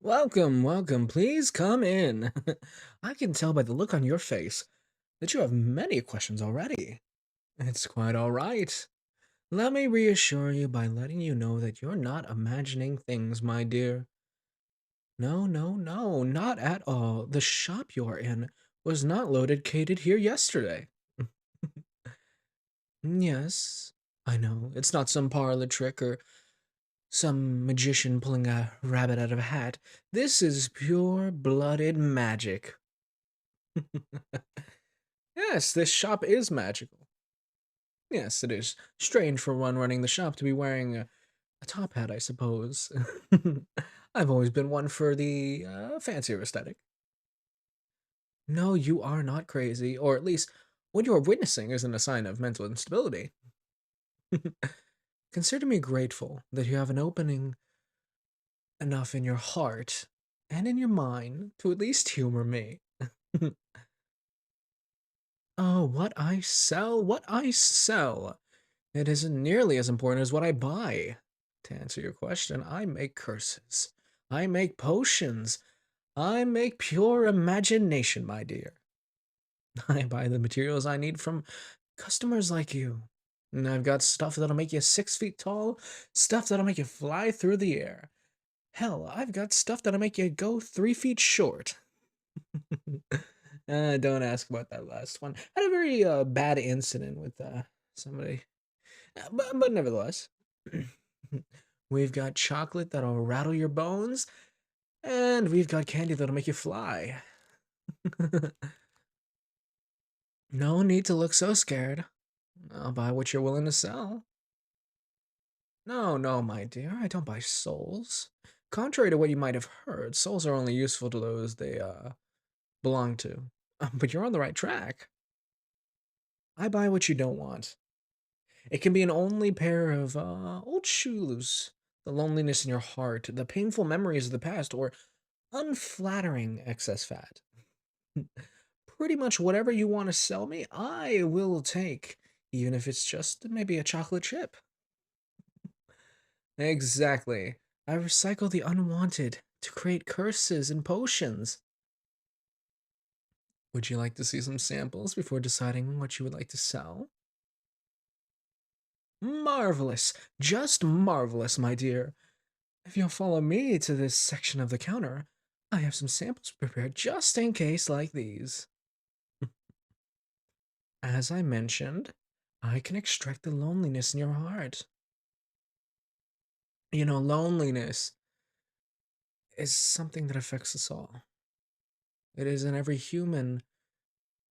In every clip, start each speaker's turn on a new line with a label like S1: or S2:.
S1: Welcome, welcome. Please come in. I can tell by the look on your face that you have many questions already. It's quite all right. Let me reassure you by letting you know that you're not imagining things, my dear. No, no, no, not at all. The shop you're in was not located here yesterday. Yes, I know. It's not some parlor trick or some magician pulling a rabbit out of a hat. This is pure-blooded magic. Yes, this shop is magical. Yes, it is strange for one running the shop to be wearing a top hat, I suppose. I've always been one for the fancier aesthetic. No, you are not crazy, or at least what you are witnessing isn't a sign of mental instability. Consider me grateful that you have an opening enough in your heart and in your mind to at least humor me. Oh, what I sell, what I sell. It isn't nearly as important as what I buy. To answer your question, I make curses. I make potions. I make pure imagination, my dear. I buy the materials I need from customers like you. And I've got stuff that'll make you 6 feet tall, stuff that'll make you fly through the air. Hell, I've got stuff that'll make you go 3 feet short. Don't ask about that last one. I had a very bad incident with somebody. But nevertheless, we've got chocolate that'll rattle your bones, and we've got candy that'll make you fly. No need to look so scared. I'll buy what you're willing to sell. No, no, my dear, I don't buy souls. Contrary to what you might have heard, souls are only useful to those they belong to. But you're on the right track. I buy what you don't want. It can be an only pair of old shoes, the loneliness in your heart, the painful memories of the past, or unflattering excess fat. Pretty much whatever you want to sell me, I will take, even if it's just maybe a chocolate chip. Exactly. I recycle the unwanted to create curses and potions. Would you like to see some samples before deciding what you would like to sell? Marvelous. Just marvelous, my dear. If you'll follow me to this section of the counter, I have some samples prepared just in case like these. As I mentioned, I can extract the loneliness in your heart. You know, loneliness is something that affects us all. It is in every human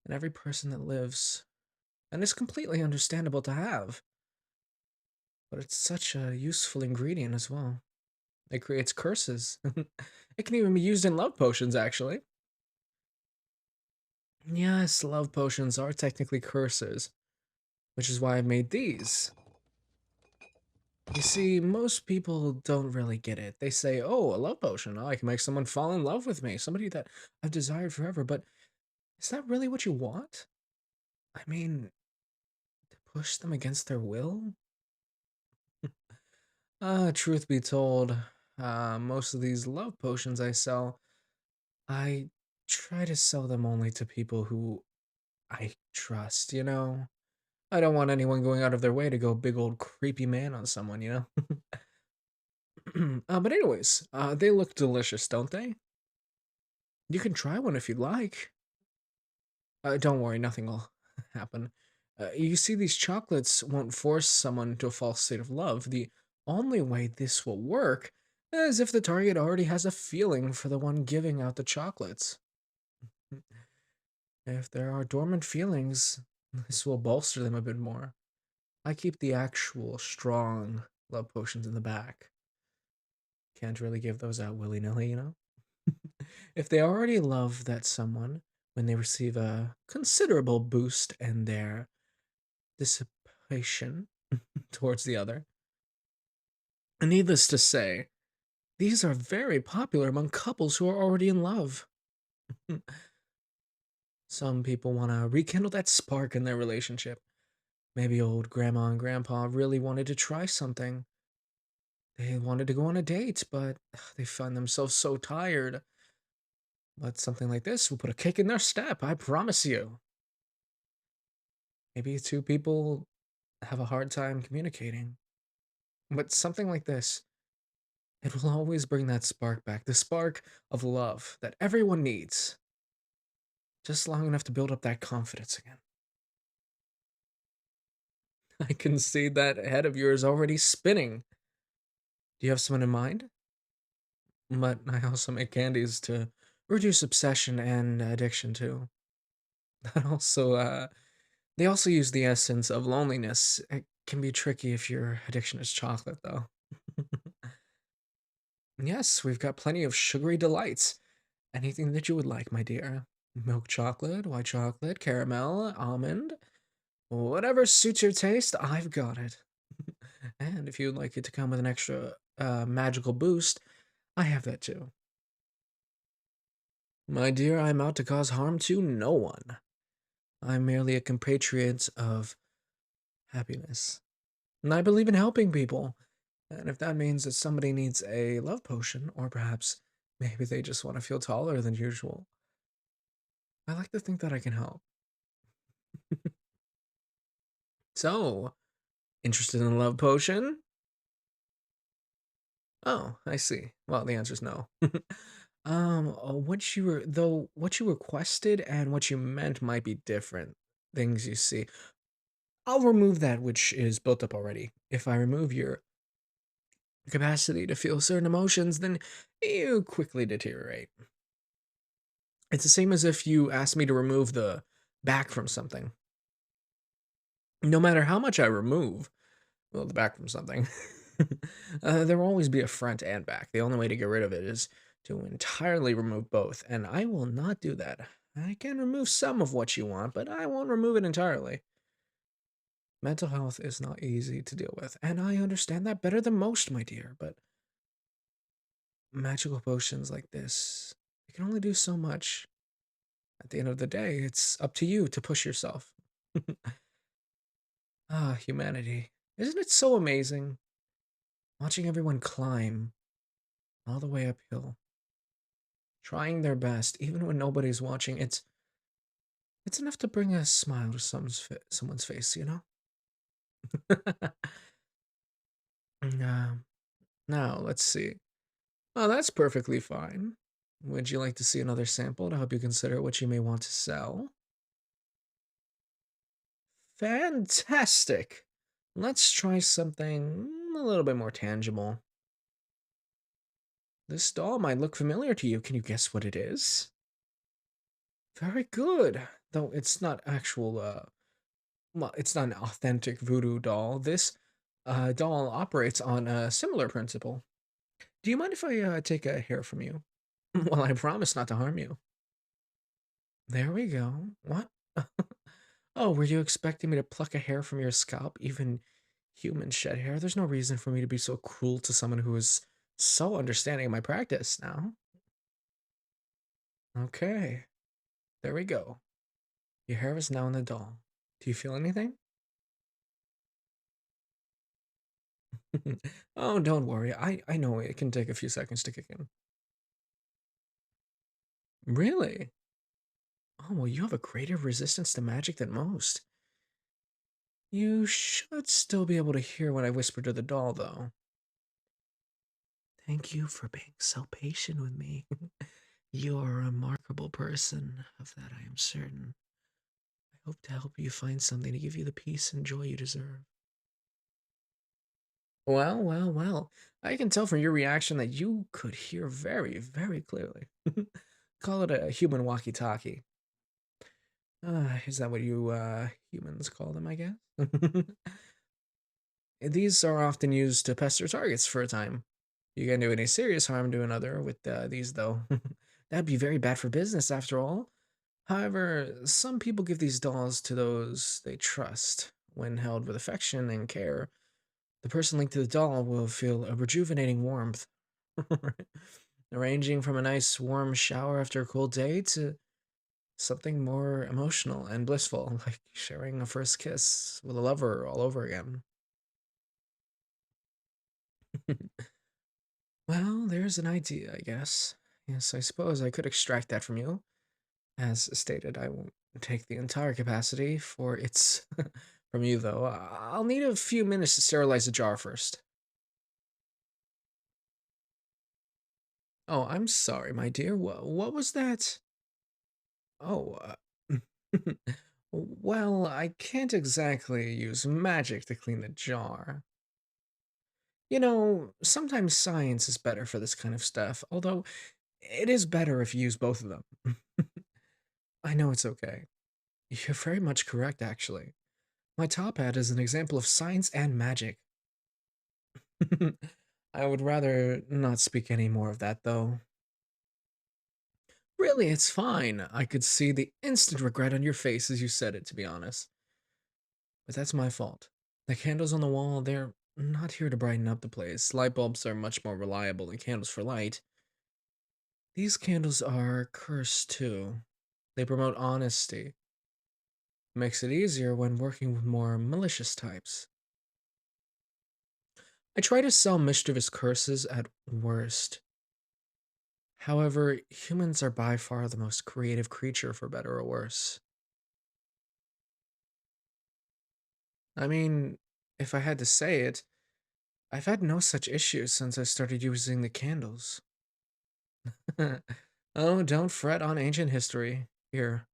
S1: and every person that lives, and it's completely understandable to have. But it's such a useful ingredient as well. It creates curses. It can even be used in love potions, actually. Yes, love potions are technically curses, which is why I made these. You see, most people don't really get it. They say, oh, a love potion. Oh, I can make someone fall in love with me, somebody that I've desired forever. But is that really what you want? I mean, to push them against their will? Truth be told, most of these love potions I sell, I try to sell them only to people who I trust, you know? I don't want anyone going out of their way to go big old creepy man on someone, you know? But anyways, they look delicious, don't they? You can try one if you'd like. Don't worry, nothing will happen. You see, these chocolates won't force someone into a false state of love. The only way this will work is if the target already has a feeling for the one giving out the chocolates. If there are dormant feelings, this will bolster them a bit more. I keep the actual strong love potions in the back. Can't really give those out willy-nilly, you know? If they already love that someone, when they receive a considerable boost in their dissipation towards the other, and needless to say, these are very popular among couples who are already in love. Some people want to rekindle that spark in their relationship. Maybe old grandma and grandpa really wanted to try something. They wanted to go on a date, but they found themselves so tired. But something like this will put a kick in their step, I promise you. Maybe two people have a hard time communicating. But something like this, it will always bring that spark back, the spark of love that everyone needs, just long enough to build up that confidence again. I can see that head of yours already spinning. Do you have someone in mind? But I also make candies to reduce obsession and addiction too. That also, they also use the essence of loneliness. It can be tricky if your addiction is chocolate, though. Yes, we've got plenty of sugary delights. Anything that you would like, my dear. Milk chocolate, white chocolate, caramel, almond, whatever suits your taste, I've got it. And if you'd like it to come with an extra magical boost, I have that too. My dear, I'm out to cause harm to no one. I'm merely a compatriot of happiness. And I believe in helping people. And if that means that somebody needs a love potion, or perhaps maybe they just want to feel taller than usual, I like to think that I can help. So, interested in a love potion? Oh, I see. Well, the answer's no. What you requested and what you meant might be different things you see. I'll remove that which is built up already. If I remove your capacity to feel certain emotions, then you quickly deteriorate. It's the same as if you asked me to remove the back from something. No matter how much I remove, well, the back from something, there will always be a front and back. The only way to get rid of it is to entirely remove both, and I will not do that. I can remove some of what you want, but I won't remove it entirely. Mental health is not easy to deal with, and I understand that better than most, my dear, but magical potions like this, you can only do so much. At the end of the day, it's up to you to push yourself. Ah, humanity. Isn't it so amazing? Watching everyone climb all the way uphill, trying their best, even when nobody's watching. It's enough to bring a smile to someone's face, you know? Um, now, let's see. Well, that's perfectly fine. Would you like to see another sample to help you consider what you may want to sell? Fantastic! Let's try something a little bit more tangible. This doll might look familiar to you. Can you guess what it is? Very good. Though it's not actual, well, it's not an authentic voodoo doll. This doll operates on a similar principle. Do you mind if I take a hair from you? Well, I promise not to harm you. There we go. What? Oh, were you expecting me to pluck a hair from your scalp? Even humans shed hair. There's no reason for me to be so cruel to someone who is so understanding of my practice now. Okay, there we go. Your hair is now in the doll. Do you feel anything? Oh, don't worry. I know it can take a few seconds to kick in. Really? Oh, well, you have a greater resistance to magic than most. You should still be able to hear what I whisper to the doll, though. Thank you for being so patient with me. You are a remarkable person, of that I am certain. I hope to help you find something to give you the peace and joy you deserve. Well, well, well. I can tell from your reaction that you could hear very, very clearly. Call it a human walkie-talkie. Is that what you humans call them, I guess? These are often used to pester targets for a time. You can do any serious harm to another with these, though. That'd be very bad for business, after all. However, some people give these dolls to those they trust. When held with affection and care, the person linked to the doll will feel a rejuvenating warmth, ranging from a nice warm shower after a cold day to something more emotional and blissful, like sharing a first kiss with a lover all over again. Well, there's an idea, I guess. Yes, I suppose I could extract that from you. As stated, I won't take the entire capacity for its from you, though. I'll need a few minutes to sterilize the jar first. Oh, I'm sorry, my dear. What was that? Oh, well, I can't exactly use magic to clean the jar. Sometimes science is better for this kind of stuff, although it is better if you use both of them. I know it's okay. You're very much correct, actually. My top hat is an example of science and magic. I would rather not speak any more of that, though. Really, it's fine. I could see the instant regret on your face as you said it, to be honest. But that's my fault. The candles on the wall, they're not here to brighten up the place. Light bulbs are much more reliable than candles for light. These candles are cursed too. They promote honesty. Makes it easier when working with more malicious types. I try to sell mischievous curses at worst. However, humans are by far the most creative creature, for better or worse. I mean, if I had to say it, I've had no such issues since I started using the candles. Oh, don't fret on ancient history. Here,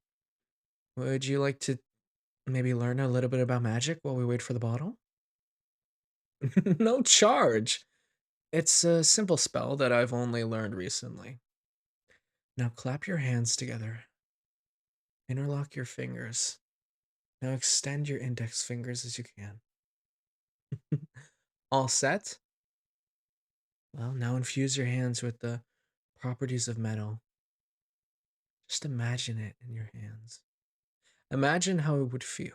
S1: would you like to maybe learn a little bit about magic while we wait for the bottle? No charge. It's a simple spell that I've only learned recently. Now clap your hands together. Interlock your fingers. Now extend your index fingers as you can. All set? Well, now infuse your hands with the properties of metal. Just imagine it in your hands. Imagine how it would feel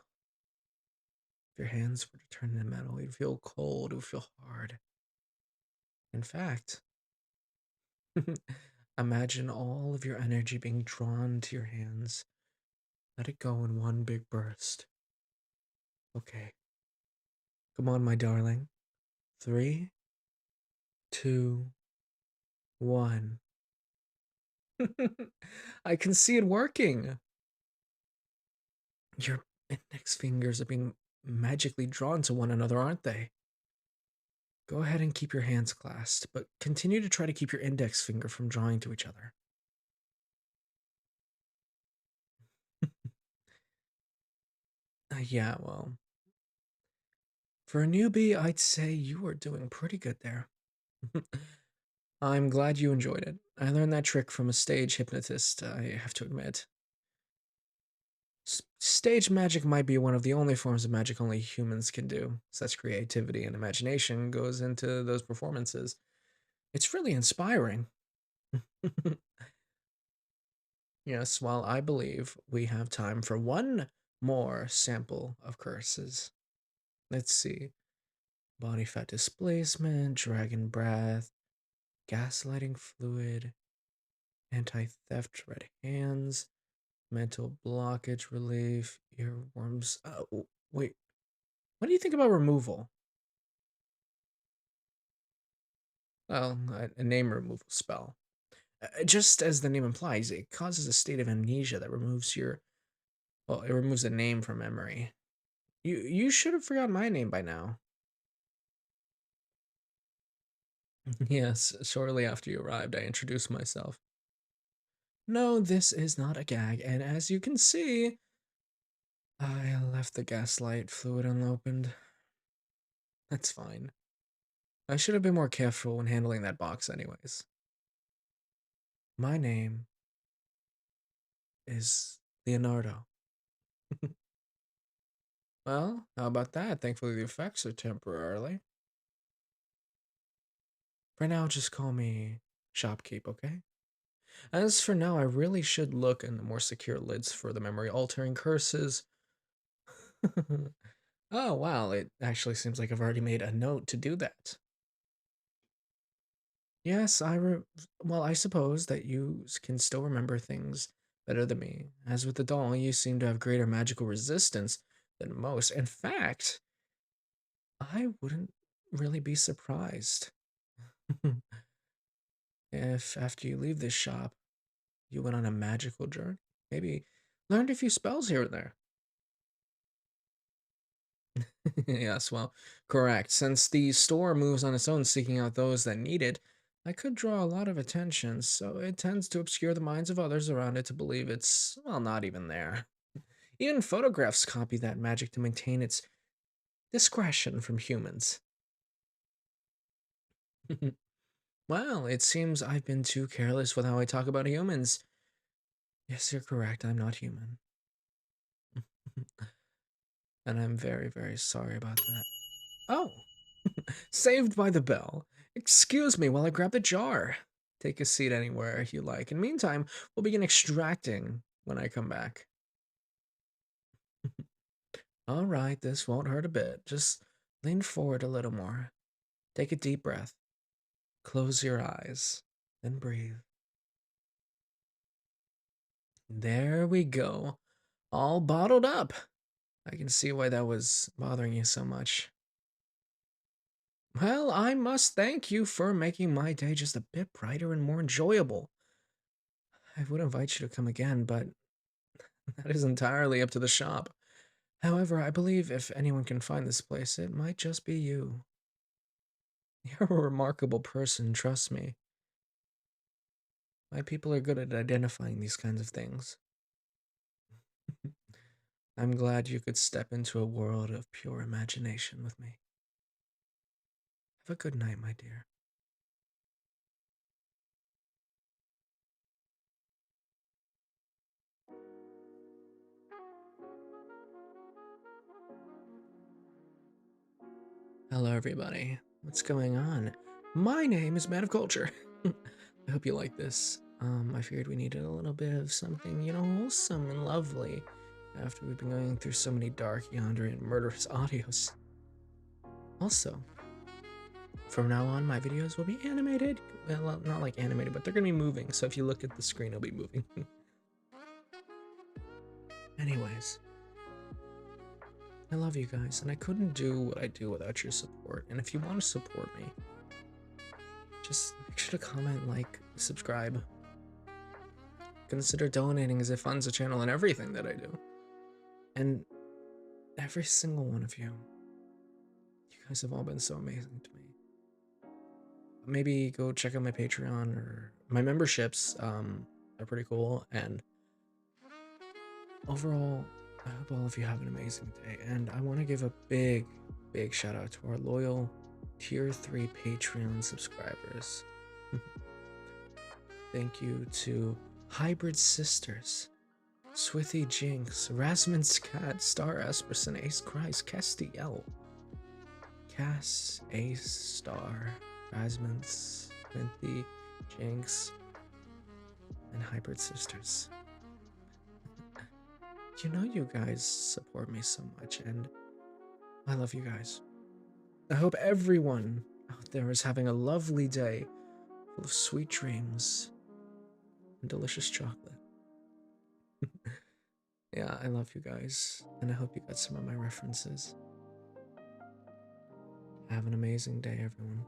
S1: if your hands were to turn into metal. You'd feel cold, it would feel hard. In fact, imagine all of your energy being drawn to your hands. Let it go in one big burst. Okay, come on, my darling. Three, two, one. I can see it working. Your index fingers are being magically drawn to one another, aren't they? Go ahead and keep your hands clasped, but continue to try to keep your index finger from drawing to each other. Yeah, well, for a newbie, I'd say you are doing pretty good there. I'm glad you enjoyed it. I learned that trick from a stage hypnotist, I have to admit. Stage magic might be one of the only forms of magic only humans can do. Such creativity and imagination goes into those performances. It's really inspiring. Yes, well, I believe we have time for one more sample of curses. Let's see. Body fat displacement, dragon breath, gaslighting fluid, anti-theft red hands, mental blockage relief, earworms. Wait, what do you think about removal? Well, a name removal spell. Just as the name implies, it causes a state of amnesia that removes it removes a name from memory. You should have forgotten my name by now. Yes, shortly after you arrived, I introduced myself. No, this is not a gag, and as you can see, I left the gaslight fluid unopened. That's fine. I should have been more careful when handling that box, anyways. My name is Leonardo. Well, how about that? Thankfully, the effects are temporarily. For now, just call me Shopkeep, okay? As for now, I really should look into more secure lids for the memory altering curses. Oh, wow, it actually seems like I've already made a note to do that. Yes, well, I suppose that you can still remember things better than me. As with the doll, you seem to have greater magical resistance than most. In fact, I wouldn't really be surprised. If after you leave this shop, you went on a magical journey, maybe learned a few spells here and there. Yes, well, correct. Since the store moves on its own, seeking out those that need it, I could draw a lot of attention, so it tends to obscure the minds of others around it to believe it's, well, not even there. Even photographs copy that magic to maintain its discretion from humans. Well, it seems I've been too careless with how I talk about humans. Yes, you're correct, I'm not human. And I'm very, very sorry about that. Oh! Saved by the bell. Excuse me while I grab the jar. Take a seat anywhere you like. In the meantime, we'll begin extracting when I come back. All right, this won't hurt a bit. Just lean forward a little more. Take a deep breath. Close your eyes. Then breathe. There we go. All bottled up. I can see why that was bothering you so much. Well, I must thank you for making my day just a bit brighter and more enjoyable. I would invite you to come again, but that is entirely up to the shop. However, I believe if anyone can find this place, it might just be you. You're a remarkable person, trust me. My people are good at identifying these kinds of things. I'm glad you could step into a world of pure imagination with me. Have a good night, my dear. Hello, everybody. What's going on? My name is Man of Culture. I hope you like this. I figured we needed a little bit of something, wholesome and lovely after we've been going through so many dark, yonder, and murderous audios. Also, from now on, my videos will be animated. Well, not like animated, but they're gonna be moving. So if you look at the screen, it'll be moving. Anyways, I love you guys, and I couldn't do what I do without your support. And if you want to support me, just make sure to comment, like, subscribe. Consider donating as it funds the channel and everything that I do. And every single one of you guys have all been so amazing to me. Maybe go check out my Patreon or my memberships. They're pretty cool. And overall, I hope all of you have an amazing day. And I want to give a big, big shout out to our loyal Tier 3 Patreon subscribers. Thank you to Hybrid Sisters, Sweethyjinx, Rasmint'sCat, Star Espersen, ace.cries, Castiel, Cass, Ace, Star, Rasmint's, Sweethyjinx, and Hybrid Sisters. You know you guys support me so much, and I love you guys. I hope everyone out there is having a lovely day full of sweet dreams and delicious chocolate. Yeah, I love you guys, and I hope you got some of my references. Have an amazing day, everyone.